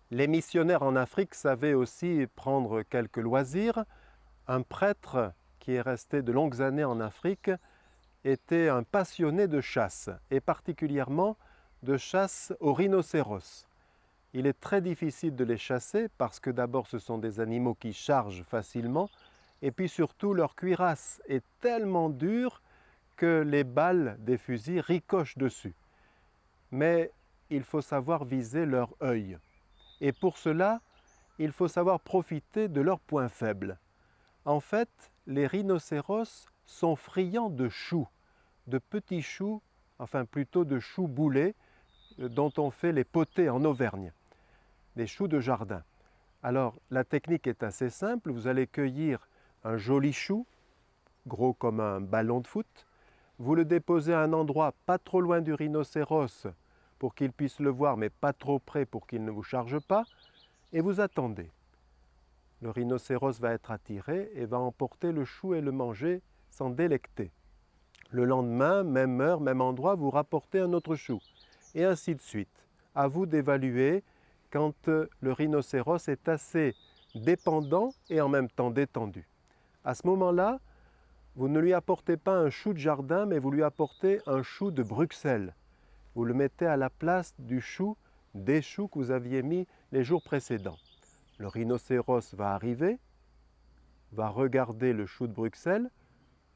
Les missionnaires en Afrique savaient aussi prendre quelques loisirs. Un prêtre qui est resté de longues années en Afrique était un passionné de chasse, et particulièrement de chasse aux rhinocéros. Il est très difficile de les chasser parce que d'abord ce sont des animaux qui chargent facilement, et puis surtout leur cuirasse est tellement dure que les balles des fusils ricochent dessus. Mais il faut savoir viser leur œil. Et pour cela, il faut savoir profiter de leurs points faibles. En fait, les rhinocéros sont friands de choux, de petits choux, enfin plutôt de choux boulés, dont on fait les potées en Auvergne, des choux de jardin. Alors, la technique est assez simple. Vous allez cueillir un joli chou, gros comme un ballon de foot. Vous le déposez à un endroit pas trop loin du rhinocéros pour qu'il puisse le voir, mais pas trop près pour qu'il ne vous charge pas. Et vous attendez. Le rhinocéros va être attiré et va emporter le chou et le manger, s'en délecter. Le lendemain, même heure, même endroit, vous rapportez un autre chou. Et ainsi de suite. À vous d'évaluer quand le rhinocéros est assez dépendant et en même temps détendu. À ce moment-là, vous ne lui apportez pas un chou de jardin, mais vous lui apportez un chou de Bruxelles. Vous le mettez à la place du chou, des choux que vous aviez mis les jours précédents. Le rhinocéros va arriver, va regarder le chou de Bruxelles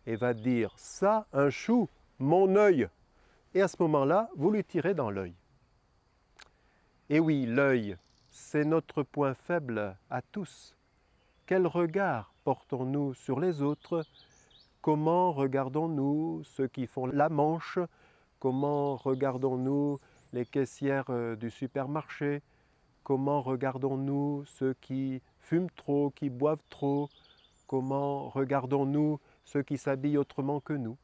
et va dire « ça, un chou, mon œil !» Et à ce moment-là, vous lui tirez dans l'œil. Et oui, l'œil, c'est notre point faible à tous. Quel regard portons-nous sur les autres? Comment regardons-nous ceux qui font la manche? Comment regardons-nous les caissières du supermarché? Comment regardons-nous ceux qui fument trop, qui boivent trop? Comment regardons-nous ceux qui s'habillent autrement que nous?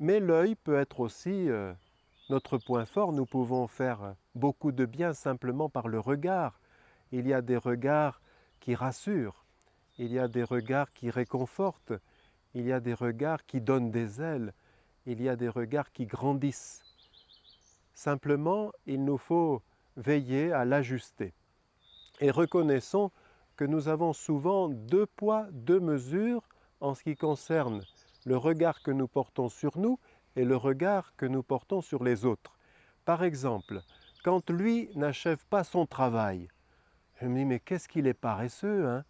Mais l'œil peut être aussi notre point fort. Nous pouvons faire beaucoup de bien simplement par le regard. Il y a des regards qui rassurent, il y a des regards qui réconfortent, il y a des regards qui donnent des ailes, il y a des regards qui grandissent. Simplement, il nous faut veiller à l'ajuster. Et reconnaissons que nous avons souvent deux poids, deux mesures en ce qui concerne le regard que nous portons sur nous et le regard que nous portons sur les autres. Par exemple, quand lui n'achève pas son travail, je me dis mais qu'est-ce qu'il est paresseux, hein?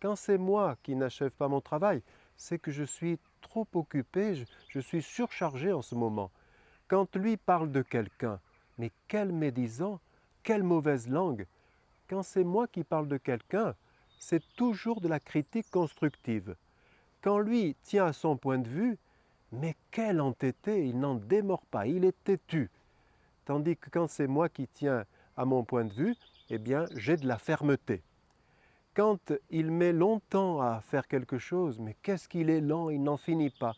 Quand c'est moi qui n'achève pas mon travail, c'est que je suis trop occupé, je suis surchargé en ce moment. Quand lui parle de quelqu'un, mais quel médisant, quelle mauvaise langue! Quand c'est moi qui parle de quelqu'un, c'est toujours de la critique constructive. Quand lui tient à son point de vue, mais quel entêté, il n'en démord pas, il est têtu. Tandis que quand c'est moi qui tiens à mon point de vue, eh bien j'ai de la fermeté. Quand il met longtemps à faire quelque chose, mais qu'est-ce qu'il est lent, il n'en finit pas.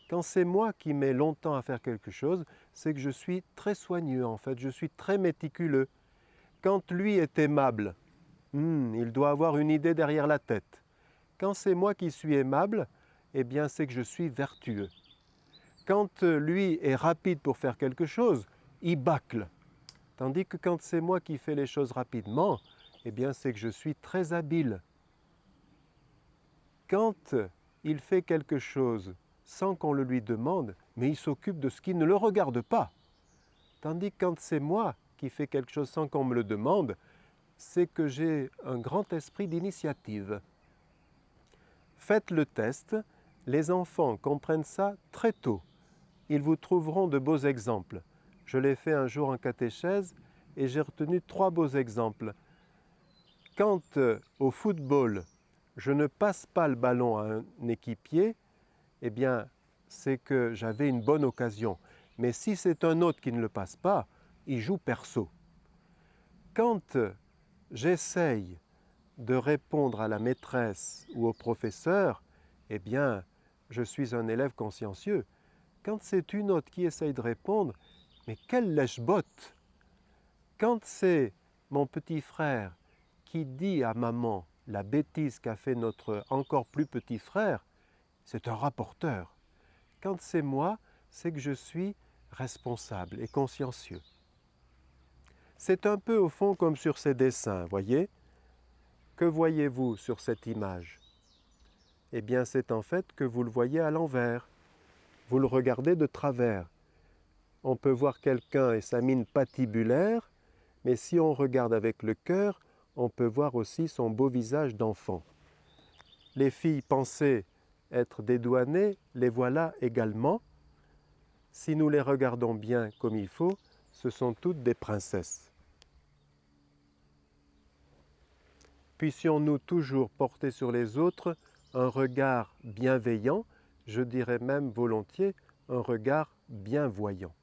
Quand c'est moi qui mets longtemps à faire quelque chose, c'est que je suis très soigneux en fait, je suis très méticuleux. Quand lui est aimable, il doit avoir une idée derrière la tête. Quand c'est moi qui suis aimable, eh bien c'est que je suis vertueux. Quand lui est rapide pour faire quelque chose, il bâcle. Tandis que quand c'est moi qui fais les choses rapidement, eh bien c'est que je suis très habile. Quand il fait quelque chose sans qu'on le lui demande, mais il s'occupe de ce qui ne le regarde pas. Tandis que quand c'est moi qui fais quelque chose sans qu'on me le demande, c'est que j'ai un grand esprit d'initiative. Faites le test, les enfants comprennent ça très tôt. Ils vous trouveront de beaux exemples. Je l'ai fait un jour en catéchèse et j'ai retenu 3 beaux exemples. Quand au football, je ne passe pas le ballon à un équipier, eh bien, c'est que j'avais une bonne occasion. Mais si c'est un autre qui ne le passe pas, il joue perso. Quand j'essaye de répondre à la maîtresse ou au professeur, eh bien, je suis un élève consciencieux. Quand c'est une autre qui essaye de répondre, mais quelle lèche-botte! Quand c'est mon petit frère qui dit à maman la bêtise qu'a fait notre encore plus petit frère, c'est un rapporteur. Quand c'est moi, c'est que je suis responsable et consciencieux. C'est un peu au fond comme sur ces dessins, voyez? Que voyez-vous sur cette image? Eh bien, c'est en fait que vous le voyez à l'envers. Vous le regardez de travers. On peut voir quelqu'un et sa mine patibulaire, mais si on regarde avec le cœur, on peut voir aussi son beau visage d'enfant. Les filles pensaient être dédouanées, les voilà également. Si nous les regardons bien comme il faut, ce sont toutes des princesses. Puissions-nous toujours porter sur les autres un regard bienveillant, je dirais même volontiers un regard bienvoyant.